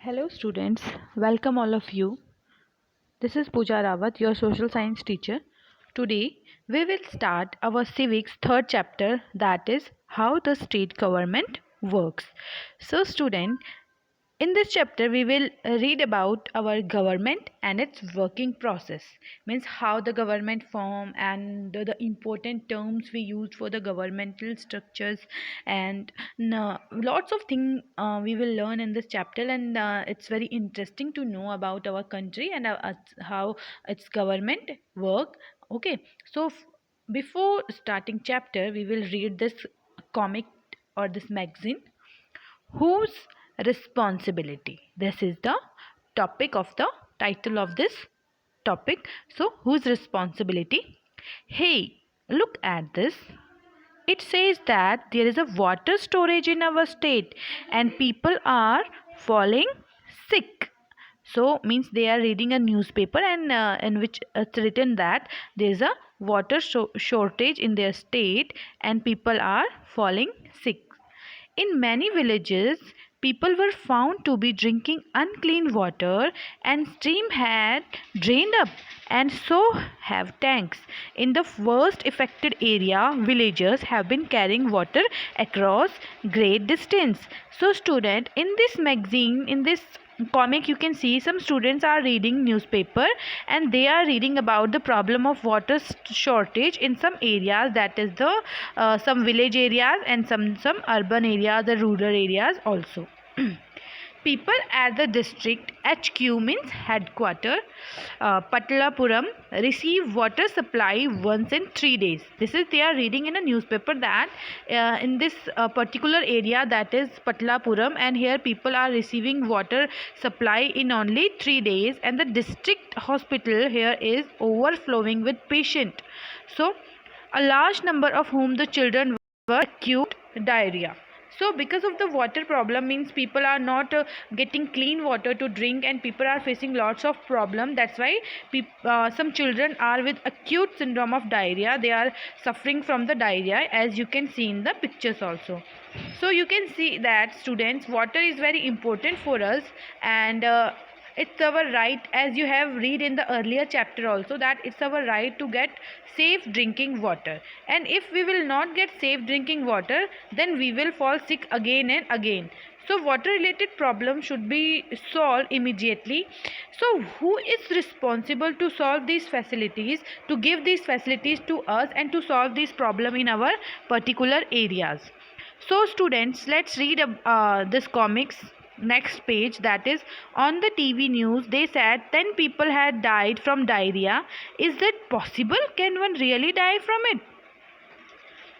Hello students, welcome all of you. This is Pooja Rawat, your social science teacher. Today we will start our civics third chapter, that is how the state government works. So student, in this chapter, we will read about our government and its working process. Means how the government form and the important terms we use for the governmental structures and lots of things we will learn in this chapter. And it's very interesting to know about our country and how its government work. Okay, so before starting chapter, we will read this comic or this magazine. Whose responsibility? This is the topic of the title of this topic. So, whose responsibility? Hey, look at this. It says that there is a water storage in our state and people are falling sick. So means they are reading a newspaper and in which it's written that there is a water shortage in their state and people are falling sick. In many villages, people were found to be drinking unclean water and stream had drained up and so have tanks. In the worst affected area, villagers have been carrying water across great distance. So student, in this magazine, in this comic, you can see some students are reading newspaper and they are reading about the problem of water shortage in some areas, that is the some village areas and some urban areas, the rural areas also. People at the district HQ means headquarter Patlapuram receive water supply once in 3 days. This is they are reading in a newspaper that in this particular area, that is Patlapuram, and here people are receiving water supply in only 3 days and the district hospital here is overflowing with patient. So a large number of whom the children were acute diarrhea. So because of the water problem, means people are not getting clean water to drink and people are facing lots of problem. That's why some children are with acute syndrome of diarrhea. They are suffering from the diarrhea, as you can see in the pictures also. So you can see that students, water is very important for us, and it's our right, as you have read in the earlier chapter also, that it's our right to get safe drinking water. And if we will not get safe drinking water, then we will fall sick again and again. So water related problems should be solved immediately. So who is responsible to solve these facilities, to give these facilities to us and to solve this problem in our particular areas? So students, let's read this comics next page, that is on the TV news they said 10 people had died from diarrhea. Is that possible? Can one really die from it?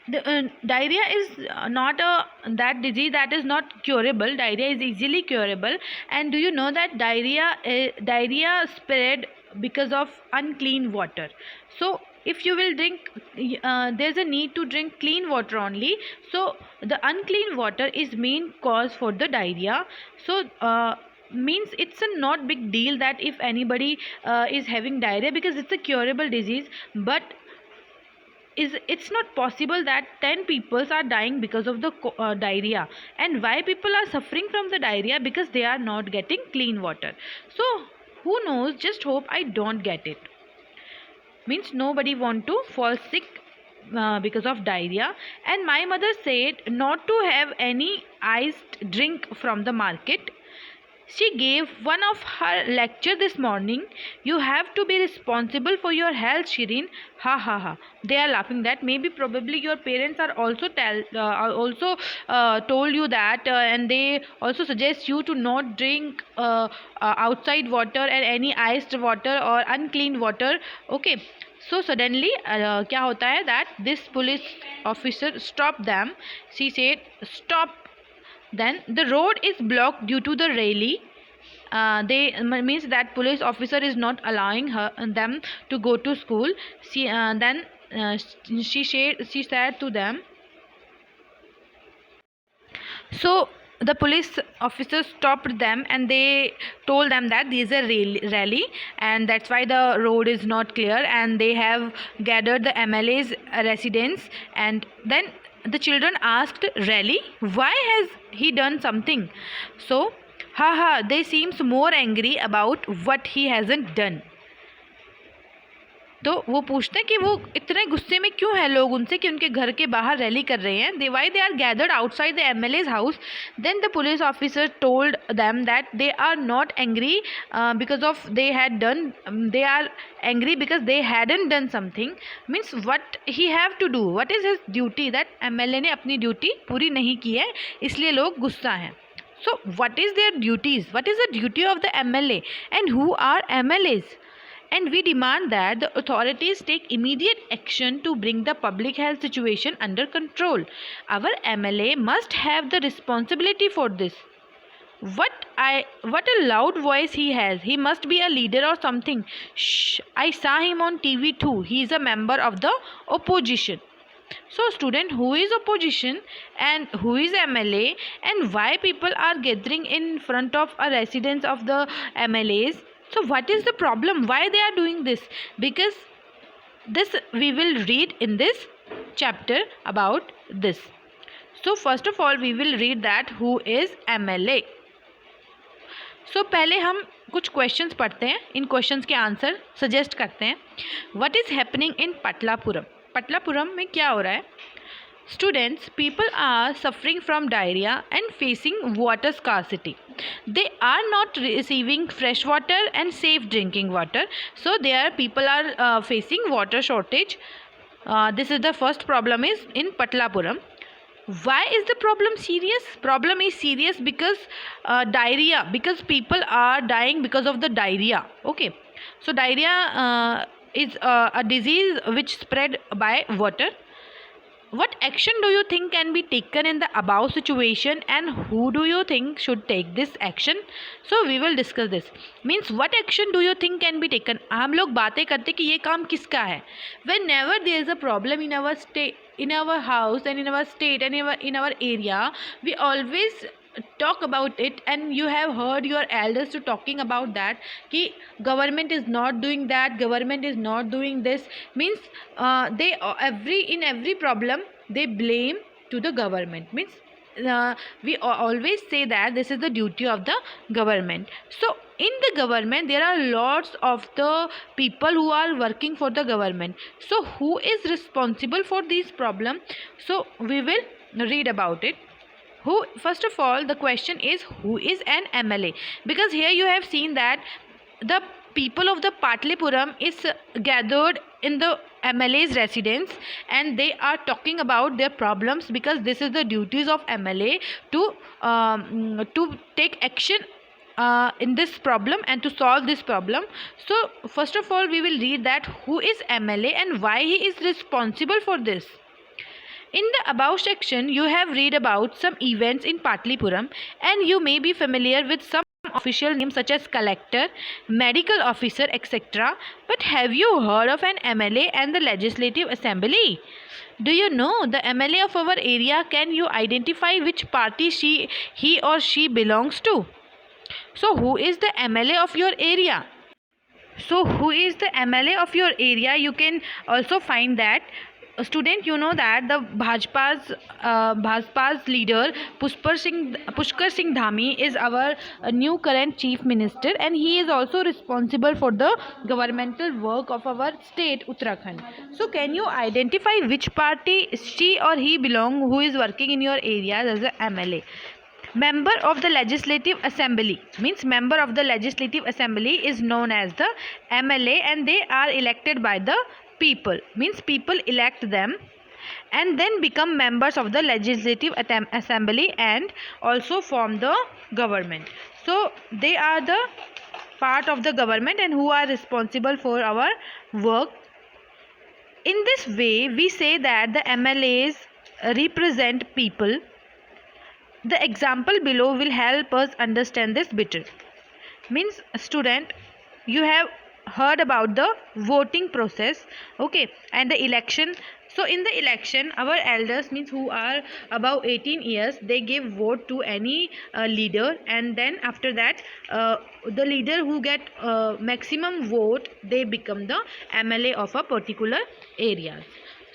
The diarrhea is not that disease that is not curable. Diarrhea is easily curable. And do you know that diarrhea spread because of unclean water? So if you will drink, there's a need to drink clean water only. So the unclean water is main cause for the diarrhea. So means it's a not big deal that if anybody is having diarrhea, because it's a curable disease. But it's not possible that 10 people are dying because of the diarrhea. And why people are suffering from the diarrhea? Because they are not getting clean water. So who knows, just hope I don't get it. Means nobody want to fall sick because of diarrhea. And my mother said not to have any iced drink from the market. She gave one of her lecture this morning. You have to be responsible for your health, Shirin. Ha ha ha. They are laughing that maybe probably your parents are also told you that and they also suggest you to not drink outside water and any iced water or unclean water. Okay. So suddenly क्या होता है that this police officer stopped them. She said stop. Then the road is blocked due to the rally. They means that police officer is not allowing them to go to school. She said to them. So the police officers stopped them and they told them that there is a rally and that's why the road is not clear, and they have gathered the MLA's residence. And then the children asked, rally, why has he done something? So ha, they seems more angry about what he hasn't done. तो वो पूछते हैं कि वो इतने गुस्से में क्यों है लोग उनसे कि उनके घर के बाहर रैली कर रहे हैं. Why they are gathered outside the MLA's house. Then the police officer told them that they are not angry because of they had done, they are angry because they hadn't done something. Means what he have to do, what is his duty, that MLA ने अपनी duty पूरी नहीं की है इसलिए लोग गुस्सा हैं. So what is their duties? What is the duty of the MLA and who are MLAs? And we demand that the authorities take immediate action to bring the public health situation under control. Our MLA must have the responsibility for this. What a loud voice he has. He must be a leader or something. Shh, I saw him on TV too. He is a member of the opposition. So student, who is opposition and who is MLA and why people are gathering in front of a residence of the MLAs? So what is the problem? Why they are doing this? Because this we will read in this chapter about this. So first of all we will read that who is MLA. So पहले हम कुछ questions पढ़ते हैं, इन questions के answer suggest करते हैं. What is happening in Patlapuram. Patlapuram में क्या हो रहा है? Students, people are suffering from diarrhoea and facing water scarcity. They are not receiving fresh water and safe drinking water, so they are people are facing water shortage. This is the first problem is in Patlapuram. Why is the problem serious? Problem is serious because diarrhea, because people are dying because of the diarrhea. Okay, so diarrhea is a disease which spread by water. What action do you think can be taken in the above situation and who do you think should take this action? So we will discuss this. Means what action do you think can be taken? हम लोग बातें करते कि ये काम किसका है. Whenever there is a problem in our state, in our house and in our state and in our area, we always talk about it, and you have heard your elders to talking about that कि government is not doing that, government is not doing this. Means they in every problem they blame to the government. Means we always say that this is the duty of the government. So in the government there are lots of the people who are working for the government. So who is responsible for this problem? So we will read about it. Who, first of all the question is who is an MLA, because here you have seen that the people of the Patlipuram is gathered in the MLA's residence and they are talking about their problems, because this is the duties of MLA to take action in this problem and to solve this problem. So first of all we will read that who is MLA and why he is responsible for this. In the above section, you have read about some events in Patlipuram and you may be familiar with some official names such as collector, medical officer, etc. But have you heard of an MLA and the Legislative Assembly? Do you know the MLA of our area? Can you identify which party he or she belongs to? So who is the MLA of your area? So who is the MLA of your area? You can also find that. Student, you know that the Bhajpa's leader Pushkar Singh Dhami is our new current chief minister, and he is also responsible for the governmental work of our state Uttarakhand. So can you identify which party she or he belong who is working in your area as a MLA? Member of the Legislative Assembly, means member of the Legislative Assembly is known as the MLA, and they are elected by the people. Means people elect them and then become members of the Legislative Assembly and also form the government. So they are the part of the government and who are responsible for our work. In this way we say that the MLAs represent people. The example below will help us understand this better. Means student, you have heard about the voting process, okay, and the election. So in the election our elders, means who are above 18 years, they give vote to any leader, and then after that the leader who get maximum vote, they become the MLA of a particular area.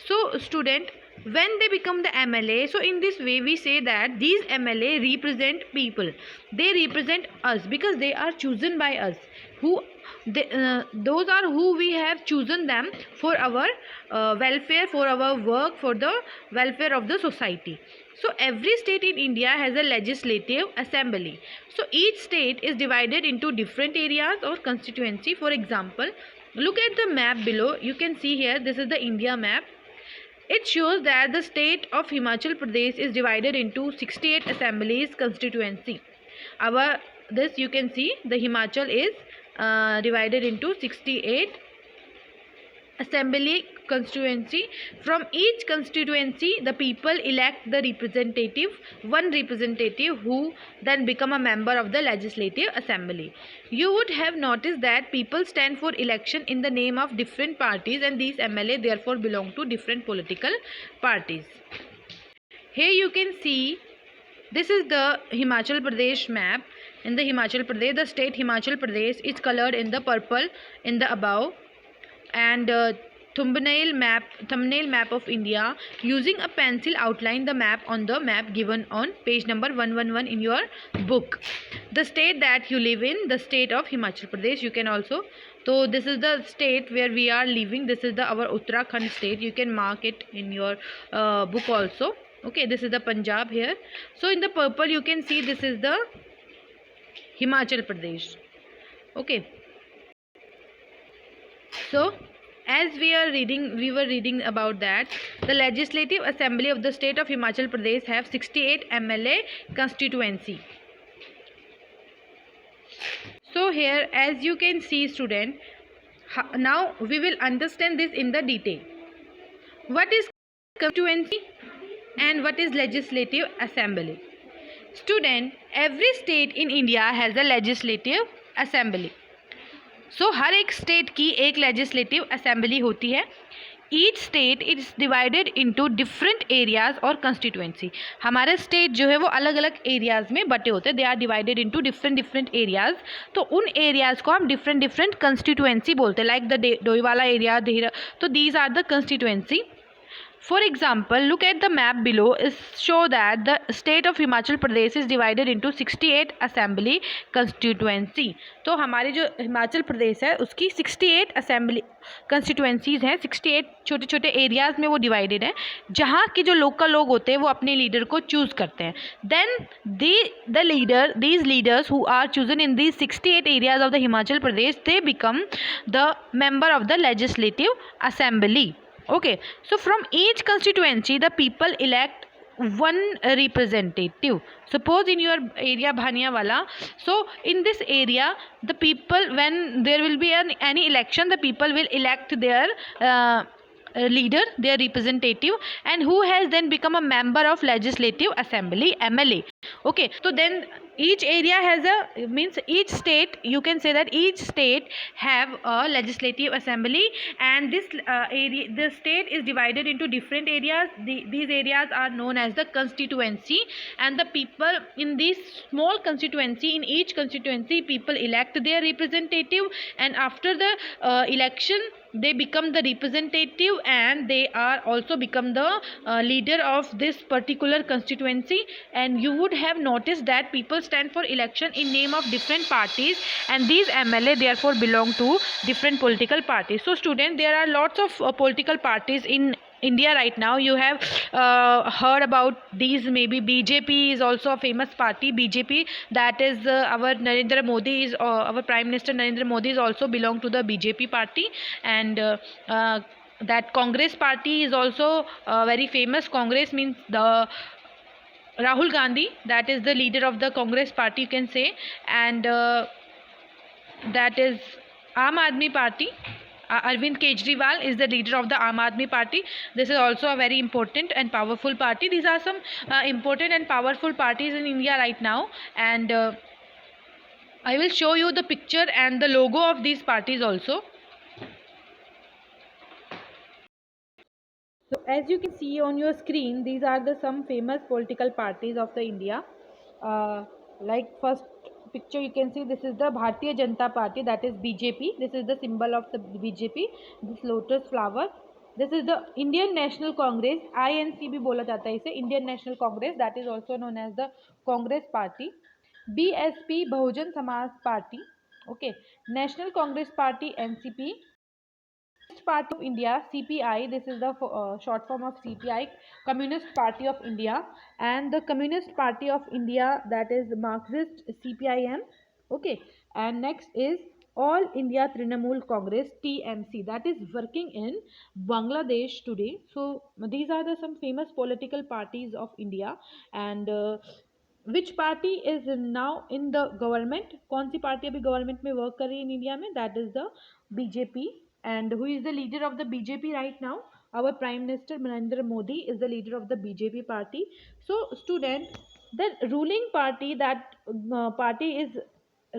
So student, when they become the MLA, so in this way we say that these MLA represent people, they represent us because they are chosen by us, who those are who we have chosen them for our welfare, for our work, for the welfare of the society. So every state in India has a legislative assembly. So each state is divided into different areas or constituency. For example, look at the map below. You can see here, this is the India map. It shows that the state of Himachal Pradesh is divided into 68 assemblies constituency. Our this you can see the Himachal is divided into 68 assembly constituency. From each constituency the people elect the representative, one representative, who then become a member of the legislative assembly. You would have noticed that people stand for election in the name of different parties, and these MLA therefore belong to different political parties. Here you can see, this is the Himachal Pradesh map. In the Himachal Pradesh, the state Himachal Pradesh is colored in the purple in the above, and thumbnail map of India. Using a pencil, outline the map on the map given on page number 111 in your book. The state that you live in, the state of Himachal Pradesh, you can also, so this is the state where we are living. This is the our Uttarakhand state. You can mark it in your book also. Okay, this is the Punjab here. So in the purple you can see this is the Himachal Pradesh. Okay, so as we were reading about that the Legislative Assembly of the state of Himachal Pradesh have 68 MLA constituency. So here, as you can see student, now we will understand this in the detail. What is constituency and what is Legislative Assembly? Student, every state in India has a legislative assembly. सो हर एक state की एक legislative assembly होती है. Each state is divided into different areas और constituency. हमारे state जो है वो अलग अलग एरियाज में बटे होते हैं. They are divided into different areas. तो उन एरियाज को हम डिफरेंट कंस्टिट्यूएंसी बोलते हैं. Like the Doiwala area, Dehra, तो these are the constituency. For example, look at the map below. Is show that the state of Himachal Pradesh is divided into 68 assembly constituency. तो हमारे जो हिमाचल प्रदेश है उसकी 68 असेंबली कंस्टिट्यूएंसीज हैं. 68 छोटे छोटे एरियाज़ में वो डिवाइडेड हैं, जहाँ के जो लोकल लोग होते हैं वो अपने लीडर को चूज़ करते हैं. Then these leaders who are chosen in these 68 areas of the Himachal Pradesh, they become the member of the legislative assembly. Okay, so from each constituency the people elect one representative. Suppose in your area Bhaniawala, so in this area the people, when there will be any election, the people will elect their leader, their representative, and who has then become a member of legislative assembly, MLA. Okay, so then each area has a, means each state, you can say that each state have a legislative assembly, and this area, the state is divided into different areas. These areas are known as the constituency, and the people in this small constituency, in each constituency people elect their representative, and after the election they become the representative, and they are also become the leader of this particular constituency. And you would have noticed that people stand for election in name of different parties, and these MLA therefore belong to different political parties. So students, there are lots of political parties in India right now. You have heard about these. Maybe BJP is also a famous party. BJP, that is our Narendra Modi is our Prime Minister Narendra Modi is also belong to the BJP party, and that Congress party is also very famous. Congress means the Rahul Gandhi, that is the leader of the Congress party, you can say, and that is Aam Aadmi Party. Arvind Kejriwal is the leader of the Aam Aadmi Party. This is also a very important and powerful party. These are some important and powerful parties in India right now, and I will show you the picture and the logo of these parties also. So as you can see on your screen, these are the some famous political parties of the India. Like first picture you can see, this is the Bharatiya Janata Party, that is BJP. This is the symbol of the BJP, this lotus flower. This is the Indian National Congress, INC भी बोला जाता है इसे, Indian National Congress, that is also known as the Congress party. BSP, Bahujan Samaj Party. Okay, National Congress Party, NCP. Party of India, CPI, this is the short form of CPI, Communist Party of India, and the Communist Party of India, that is Marxist, CPIM. Okay, and next is All India Trinamool Congress, TMC, that is working in Bangladesh today. So these are the some famous political parties of India. And which party is now in the government? कौन सी party अभी government में work कर रही है India में? That is the BJP. And who is the leader of the BJP right now? Our Prime Minister Narendra Modi is the leader of the BJP party. So student, the ruling party, that party is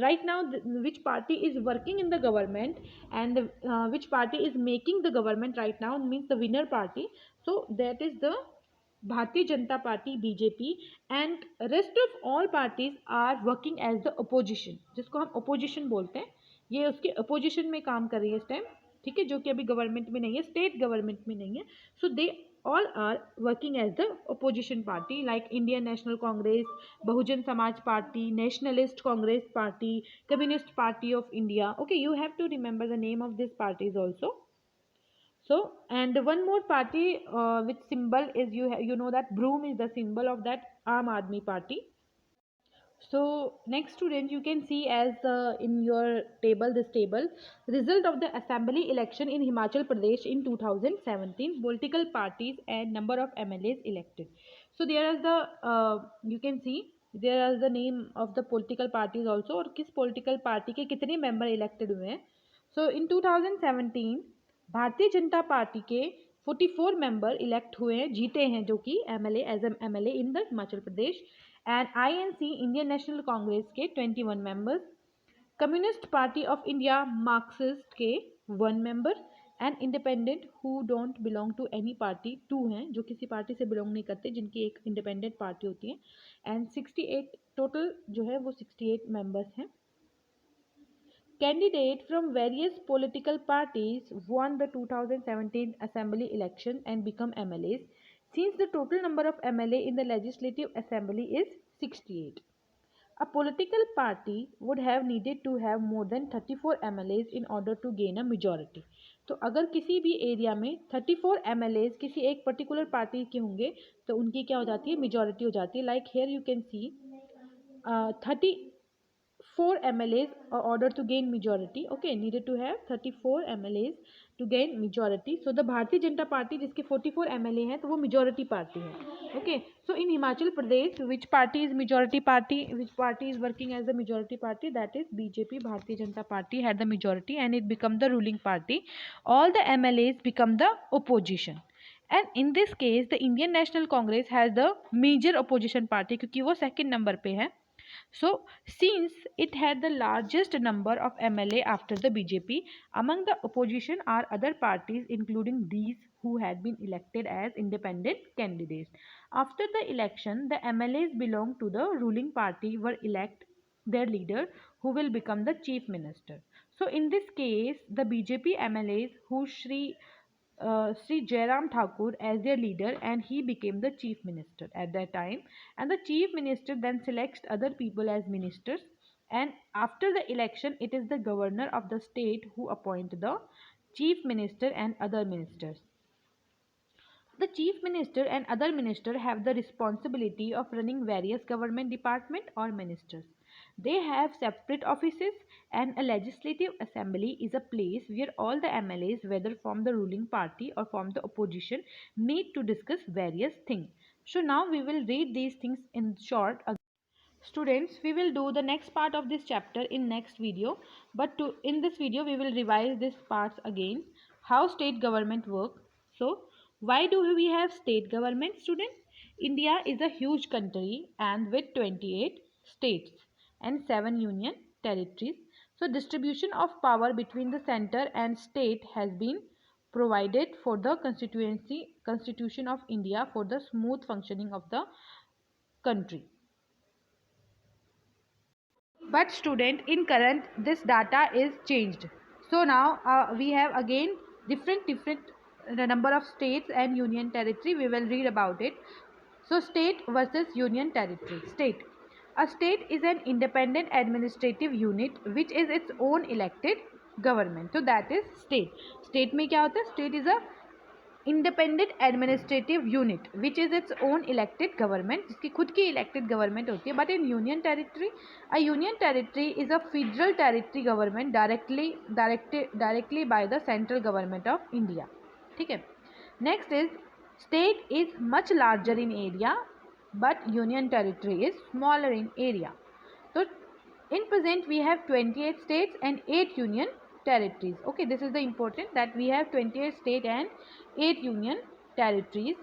right now, which party is working in the government, and which party is making the government right now, means the winner party. So that is the Bharatiya Janata Party, BJP. And rest of all parties are working as the opposition, जिसको हम opposition बोलते हैं. ये उसके opposition में काम कर रही है इस टाइम, ठीक है, जो कि अभी गवर्नमेंट में नहीं है, स्टेट गवर्नमेंट में नहीं है. सो दे all are working as the opposition party, like Indian National Congress, Bahujan Samaj Party, Nationalist Congress Party, Communist Party of India. Okay, you have to remember the name of these parties also. So, and one more party which symbol is, you know that broom is the symbol of that Aam Aadmi Party. So next student, you can see as in your table, this table, result of the assembly election in Himachal Pradesh in 2017, political parties and number of MLAs elected. So there is the you can see there is the name of the political parties also, और किस political party के कितने member elected हुए हैं. So in 2017 Bharatiya Janata party के 44 member elect हुए हैं, जीते हैं, जो कि MLA as MLA in the Himachal Pradesh. And INC, Indian National Congress के 21 members, Communist Party of India Marxist के 1 member, and independent who don't belong to any party 2 हैं, जो किसी पार्टी से बिलोंग नहीं करते, जिनकी एक इंडिपेंडेंट पार्टी होती है. एंड 68 टोटल जो है वो 68 मेंबर्स हैं. Candidates from various political parties won the 2017 assembly election and become MLAs, since the total number of MLA in the legislative assembly is 68. A political party would have needed to have more than 34 MLAs in order to gain a majority. तो अगर किसी भी area में 34 MLAs किसी एक particular party के होंगे तो उनकी क्या हो जाती है, मेजॉरिटी हो जाती है. Like here you can see 34 MLAs order to gain majority. Okay, needed to have 34 MLAs to gain majority. So the Bharatiya Janata Party जिसके 44 MLA हैं तो वो majority party है. Okay, so in Himachal Pradesh, which party is majority party? Which party is working as the majority party? That is BJP, Bharatiya Janata Party had the majority and it become the ruling party. All the MLAs become the opposition. And in this case, the Indian National Congress has the major opposition party क्योंकि वो second number पे है. So, since it had the largest number of MLA after the BJP, among the opposition are other parties including these who had been elected as independent candidates. After the election, the MLAs belong to the ruling party were elect their leader who will become the chief minister. So, in this case, the BJP MLAs who Sri Jairam Thakur as their leader, and he became the chief minister at that time. And the chief minister then selects other people as ministers. And after the election, it is the governor of the state who appoint the chief minister and other ministers. The chief minister and other minister have the responsibility of running various government department or ministers. They have separate offices, and a legislative assembly is a place where all the MLAs, whether from the ruling party or from the opposition, meet to discuss various things. So now we will read these things in short. Students, we will do the next part of this chapter in next video, but in this video we will revise these parts again. How state government work. So why do we have state government, students? India is a huge country and with 28 states and 7 union territories. So distribution of power between the center and state has been provided for the Constitution of India for the smooth functioning of the country. But student, in current this data is changed. So now we have again different the number of states and union territory. We will read about it. So state versus union territory. State. A state is an independent administrative unit which is its own elected government. So that is state. State में क्या होता है? State is a independent administrative unit which is its own elected government, जिसकी खुद की elected government होती है. But in union territory, a union territory is a federal territory government directly by the central government of India. ठीक है. Next is state is much larger in area but union territory is smaller in area. So in present we have 28 states and 8 union territories. Okay, this is the important, that we have 28 state and 8 union territories.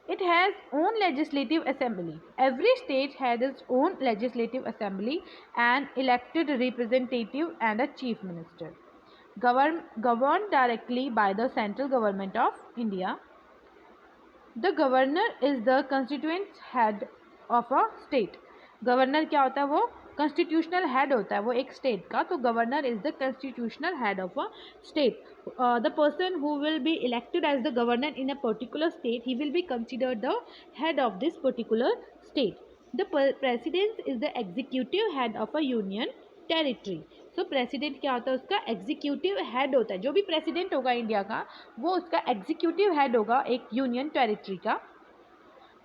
It has own legislative assembly. Every state has its own legislative assembly, an elected representative and a chief minister. Governed directly by the central government of India. The governor is the constituent head of a state. Governor क्या होता है? वो constitutional head होता है वो एक state का. तो governor is the constitutional head of a state. The person who will be elected as the governor in a particular state, he will be considered the head of this particular state. The president is the executive head of a union territory. So president क्या होता है? उसका executive head होता है. जो भी president होगा India का, वो उसका एग्जीक्यूटिव हेड होगा एक यूनियन टेरिटरी का.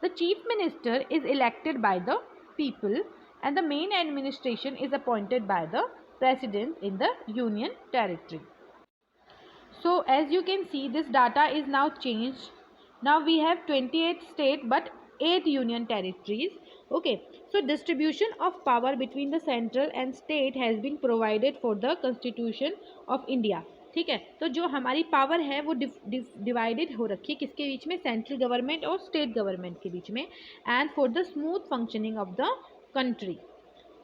The chief minister is elected by the people and the main administration is appointed by the president in the union territory. So as you can see, this data is now change. Now we have 28 state but 8 union territories. Okay, so distribution of power between the central and state has been provided for the constitution of India. ठीक है. तो जो हमारी power है वो divided हो रखी है किसके बीच में? सेंट्रल गवर्नमेंट और स्टेट गवर्नमेंट के बीच में. And for the smooth functioning of the country.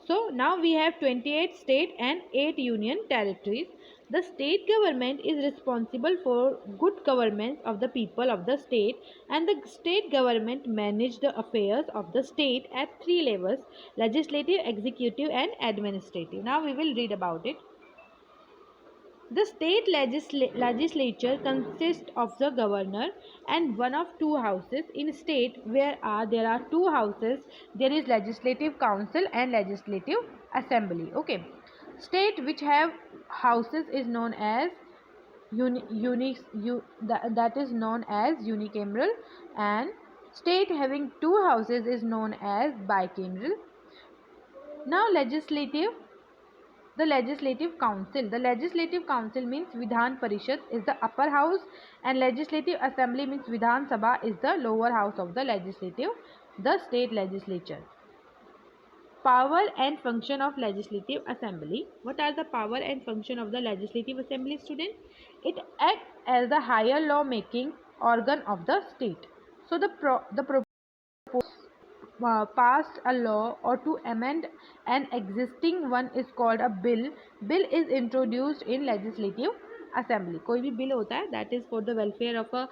So now we have 28 state and 8 union territories. The state government is responsible for good governance of the people of the state, and the state government manage the affairs of the state at 3 levels: legislative, executive and administrative. Now we will read about it. The state legislature consists of the governor and one of 2 houses. In state where there are 2 houses, there is legislative council and legislative assembly. Okay, state which have houses is known as that is known as unicameral, and state having 2 houses is known as bicameral. Now the legislative council. The legislative council means Vidhan Parishad is the upper house, and legislative assembly means Vidhan Sabha is the lower house of the legislative, the state legislature. Power and function of legislative assembly. What are the power and function of the legislative assembly, student? It acts as the higher law making organ of the state. So the passed a law or to amend an existing one is called a bill. Bill is introduced in legislative assembly. कोई भी bill होता है, that is for the welfare of a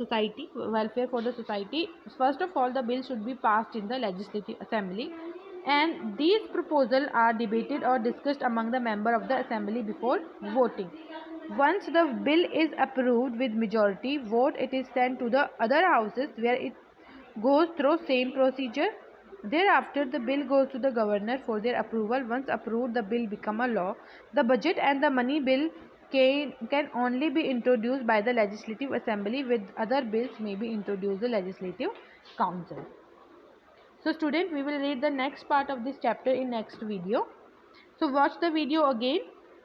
society, welfare for the society. First of all, the bill should be passed in the legislative assembly, and these proposals are debated or discussed among the member of the assembly before voting. Once the bill is approved with majority vote, it is sent to the other houses where it goes through same procedure. Thereafter, the bill goes to the governor for their approval. Once approved, the bill become a law. The budget and the money bill can only be introduced by the legislative assembly. With other bills may be introduced the legislative council. So student, we will read the next part of this chapter in next video. So watch the video again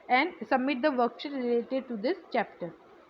and submit the worksheet related to this chapter.